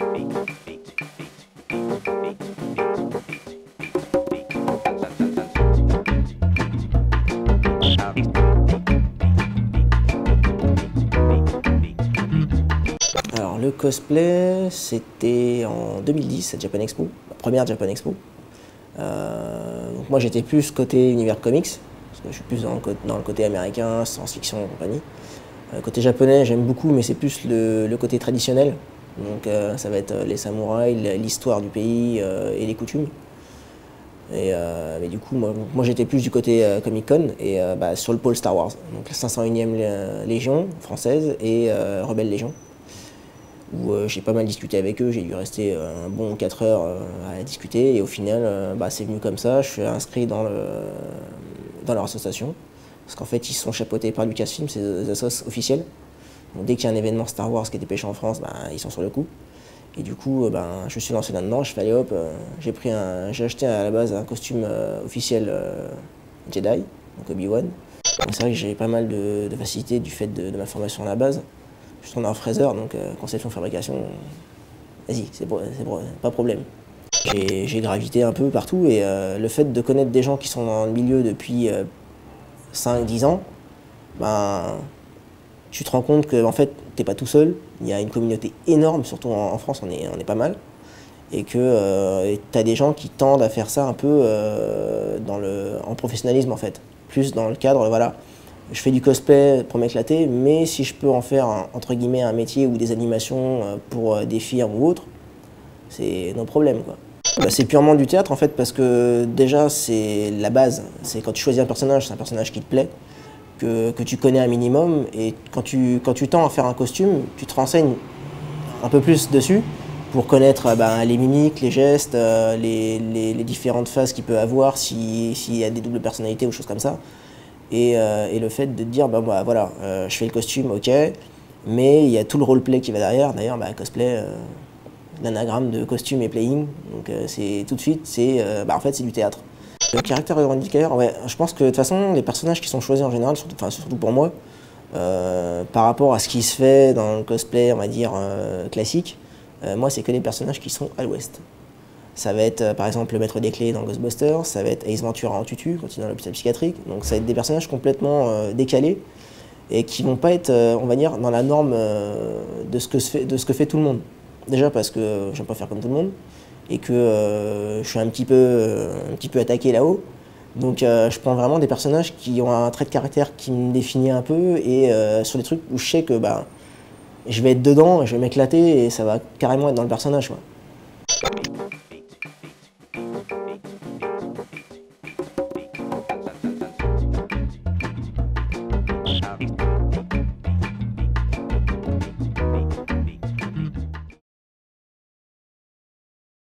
Alors le cosplay, c'était en 2010 à Japan Expo, la première Japan Expo. Donc moi j'étais plus côté univers comics, parce que je suis plus dans le côté américain, science-fiction et compagnie. Côté japonais j'aime beaucoup, mais c'est plus le côté traditionnel. Donc ça va être les samouraïs, l'histoire du pays et les coutumes. Mais du coup moi j'étais plus du côté Comic Con et sur le pôle Star Wars, donc la 501e Légion française et Rebelle Légion, où j'ai pas mal discuté avec eux, j'ai dû rester un bon 4 heures à discuter et au final c'est venu comme ça, je suis inscrit dans leur association, parce qu'en fait ils sont chapeautés par Lucasfilm, c'est des assos officiels. Donc dès qu'il y a un événement Star Wars qui est dépêché en France, ils sont sur le coup. Et du coup, je me suis lancé là-dedans, je fais allez hop, j'ai acheté à la base un costume officiel Jedi, donc Obi-Wan. C'est vrai que j'ai pas mal de facilité du fait de ma formation à la base. Je suis tourné en fraiseur, donc conception, fabrication, vas-y, c'est pas de problème. J'ai gravité un peu partout et le fait de connaître des gens qui sont dans le milieu depuis 5-10 ans, tu te rends compte que en fait, t'es pas tout seul, il y a une communauté énorme, surtout en France, on est pas mal, et que t'as des gens qui tendent à faire ça un peu en professionnalisme en fait, plus dans le cadre, voilà, je fais du cosplay pour m'éclater, mais si je peux en faire entre guillemets un métier ou des animations pour des firmes ou autres, c'est nos problèmes quoi. C'est purement du théâtre en fait, parce que déjà c'est la base, c'est quand tu choisis un personnage, c'est un personnage qui te plaît, que tu connais un minimum, et quand tu tends à faire un costume, tu te renseignes un peu plus dessus pour connaître les mimiques, les gestes, les différentes phases qu'il peut avoir, s'il y a des doubles personnalités ou choses comme ça. Et le fait de te dire, voilà, je fais le costume, ok, mais il y a tout le roleplay qui va derrière. D'ailleurs, cosplay, l'anagramme de costume et playing, donc c'est tout de suite, en fait c'est du théâtre. Le caractère revendicateur, ouais, je pense que de toute façon, les personnages qui sont choisis en général, surtout pour moi, par rapport à ce qui se fait dans le cosplay, on va dire, classique, moi c'est que les personnages qui sont à l'ouest. Ça va être par exemple le maître des clés dans Ghostbusters, ça va être Ace Ventura en tutu quand il est dans l'hôpital psychiatrique, donc ça va être des personnages complètement décalés et qui vont pas être, on va dire, dans la norme de ce que fait tout le monde. Déjà parce que j'aime pas faire comme tout le monde, et que je suis un petit peu attaqué là-haut. Donc je prends vraiment des personnages qui ont un trait de caractère qui me définit un peu, et sur des trucs où je sais que je vais être dedans, je vais m'éclater et ça va carrément être dans le personnage quoi.